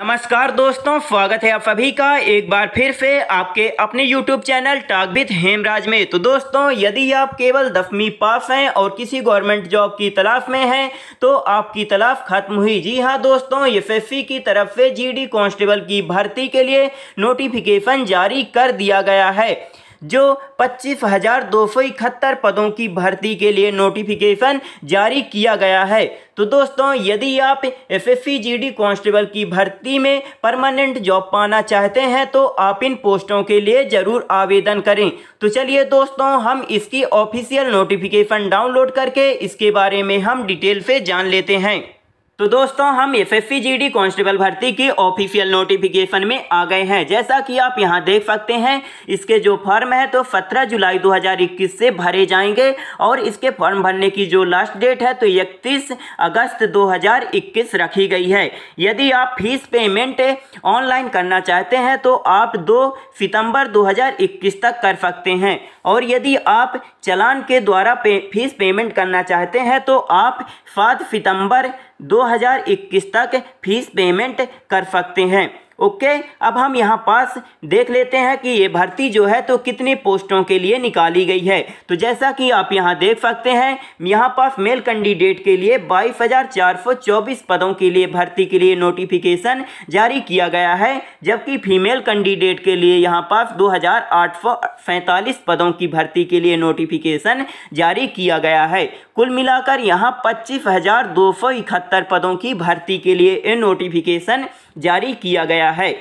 नमस्कार दोस्तों, स्वागत है आप सभी का एक बार फिर से आपके अपने YouTube channel talk with Hemraj में। तो दोस्तों, यदि आप केवल 10वीं पास हैं और किसी गवर्नमेंट जॉब की तलाश में हैं तो आपकी तलाश खत्म हुई। जी हाँ दोस्तों, एसएससी की तरफ से जीडी कांस्टेबल की भर्ती के लिए नोटिफिकेशन जारी कर दिया गया है। जो 25,271 पदों की भर्ती के लिए नोटिफिकेशन जारी किया गया है। तो दोस्तों, यदि आप एसएससी जीडी कांस्टेबल की भर्ती में परमानेंट जॉब पाना चाहते हैं तो आप इन पोस्टों के लिए ज़रूर आवेदन करें। तो चलिए दोस्तों, हम इसकी ऑफिशियल नोटिफिकेशन डाउनलोड करके इसके बारे में हम डिटेल से जान लेते हैं। तो दोस्तों, हम एसएससी जीडी कांस्टेबल भर्ती की ऑफिशियल नोटिफिकेशन में आ गए हैं। जैसा कि आप यहां देख सकते हैं, इसके जो फॉर्म है तो 17 जुलाई 2021 से भरे जाएंगे और इसके फॉर्म भरने की जो लास्ट डेट है तो 31 अगस्त 2021 रखी गई है। यदि आप फीस पेमेंट ऑनलाइन करना चाहते हैं तो आप 2 सितंबर 2021 तक कर सकते हैं और यदि आप चालान के द्वारा फीस पेमेंट करना चाहते हैं तो आप 7 सितंबर 2021 तक फीस पेमेंट कर सकते हैं। ओके, अब हम यहाँ पास देख लेते हैं कि ये भर्ती जो है तो कितनी पोस्टों के लिए निकाली गई है। तो जैसा कि आप यहाँ देख सकते हैं, यहाँ पास मेल कैंडिडेट के लिए 22,424 पदों के लिए भर्ती के लिए नोटिफिकेशन जारी किया गया है, जबकि फीमेल कैंडिडेट के लिए यहाँ पास 2,847 पदों की भर्ती के लिए नोटिफिकेशन जारी किया गया है। कुल मिलाकर यहाँ 25,271 पदों की भर्ती के लिए ये नोटिफिकेशन जारी किया गया है,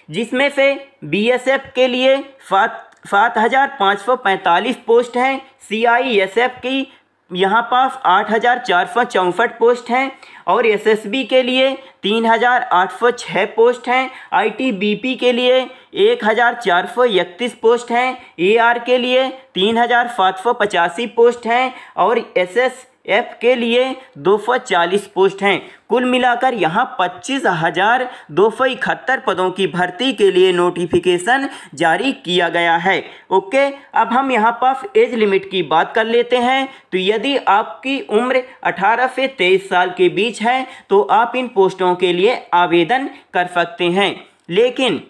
जिसमें से बीएसएफ के लिए 7,545 पोस्ट हैं, सीआईएसएफ की यहाँ पास 8,464 पोस्ट हैं और एसएसबी के लिए 3,806 पोस्ट हैं, आईटीबीपी के लिए 1,431 पोस्ट हैं, एआर के लिए 3,785 पोस्ट हैं और एसएसएफ के लिए 240 पोस्ट हैं। कुल मिलाकर यहाँ 25,271 पदों की भर्ती के लिए नोटिफिकेशन जारी किया गया है। ओके, अब हम यहाँ पास एज लिमिट की बात कर लेते हैं। तो यदि आपकी उम्र 18 से 23 साल के बीच है तो आप इन पोस्टों के लिए आवेदन कर सकते हैं, लेकिन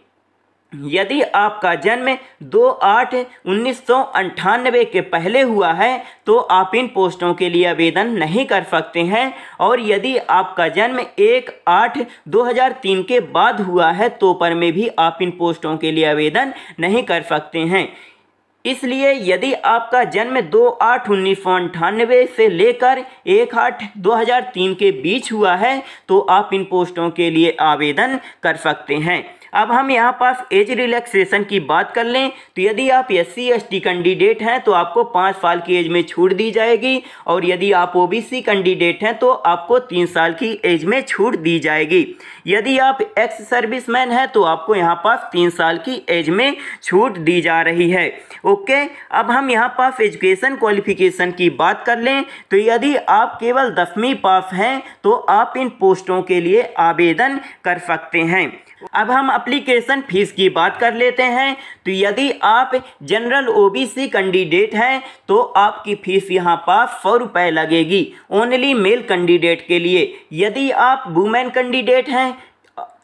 यदि आपका जन्म 2/8/1998 के पहले हुआ है तो आप इन पोस्टों के लिए आवेदन नहीं कर सकते हैं और यदि आपका जन्म 1/8/2003 के बाद हुआ है तो पर में भी आप इन पोस्टों के लिए आवेदन नहीं कर सकते हैं। इसलिए यदि आपका जन्म 2/8/1998 से लेकर 1/8/2003 के बीच हुआ है तो आप इन पोस्टों के लिए आवेदन कर सकते हैं। अब हम यहाँ पास एज रिलैक्सेशन की बात कर लें तो यदि आप SC ST कैंडिडेट हैं तो आपको 5 साल की एज में छूट दी जाएगी और यदि आप OBC कैंडिडेट हैं तो आपको 3 साल की एज में छूट दी जाएगी। यदि आप एक्स सर्विसमैन हैं तो आपको यहाँ पास 3 साल की एज में छूट दी जा रही है। ओके, अब हम यहाँ पास एजुकेशन क्वालिफिकेशन की बात कर लें तो यदि आप केवल 10वीं पास हैं तो आप इन पोस्टों के लिए आवेदन कर सकते हैं। अब हम एप्लीकेशन फीस की बात कर लेते हैं। तो यदि आप जनरल OBC कैंडिडेट हैं तो आपकी फीस यहाँ पास 100 रुपये लगेगी, ओनली मेल कैंडिडेट के लिए। यदि आप वुमेन कैंडिडेट हैं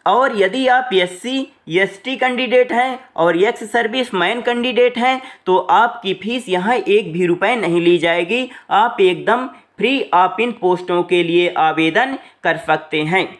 और यदि आप SC ST कैंडिडेट हैं और एक्स सर्विस मैन कैंडिडेट हैं तो आपकी फ़ीस यहाँ 1 भी रुपये नहीं ली जाएगी। आप एकदम फ्री आप इन पोस्टों के लिए आवेदन कर सकते हैं।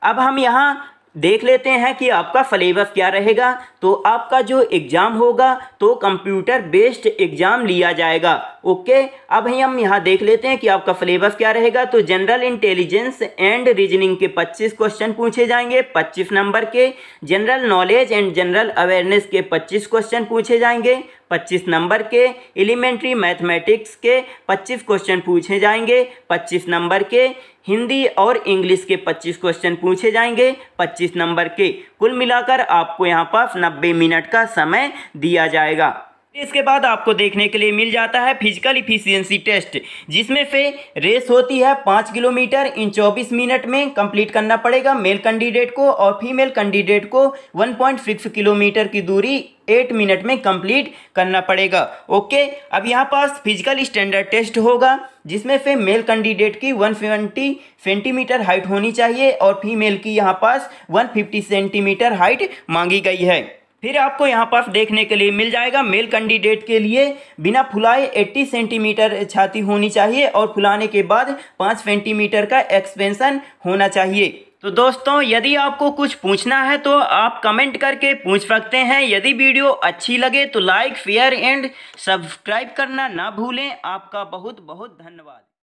अब हम यहाँ देख लेते हैं कि आपका सिलेबस क्या रहेगा। तो आपका जो एग्ज़ाम होगा तो कंप्यूटर बेस्ड एग्ज़ाम लिया जाएगा। ओके, अब हम यहाँ देख लेते हैं कि आपका सिलेबस क्या रहेगा। तो जनरल इंटेलिजेंस एंड रीजनिंग के 25 क्वेश्चन पूछे जाएंगे 25 नंबर के, general knowledge and general awareness के 25 क्वेश्चन पूछे जाएंगे 25 नंबर के, एलिमेंट्री मैथमेटिक्स के 25 क्वेश्चन पूछे जाएंगे 25 नंबर के, हिंदी और इंग्लिश के 25 क्वेश्चन पूछे जाएंगे 25 नंबर के। कुल मिलाकर आपको यहाँ पास 90 मिनट का समय दिया जाएगा। इसके बाद आपको देखने के लिए मिल जाता है फिजिकल इफिशियंसी टेस्ट, जिसमें से रेस होती है 5 किलोमीटर इन 24 मिनट में कंप्लीट करना पड़ेगा मेल कैंडिडेट को, और फीमेल कैंडिडेट को 1.6 किलोमीटर की दूरी 8 मिनट में कंप्लीट करना पड़ेगा। ओके, अब यहाँ पास फिजिकल स्टैंडर्ड टेस्ट होगा, जिसमें से मेल कैंडिडेट की 170 सेंटीमीटर हाइट होनी चाहिए और फीमेल की यहाँ पास 150 सेंटीमीटर हाइट मांगी गई है। फिर आपको यहाँ पास देखने के लिए मिल जाएगा मेल कैंडिडेट के लिए बिना फुलाए 80 सेंटीमीटर छाती होनी चाहिए और फुलाने के बाद 5 सेंटीमीटर का एक्सपेंशन होना चाहिए। तो दोस्तों, यदि आपको कुछ पूछना है तो आप कमेंट करके पूछ सकते हैं। यदि वीडियो अच्छी लगे तो लाइक, शेयर एंड सब्सक्राइब करना ना भूलें। आपका बहुत बहुत धन्यवाद।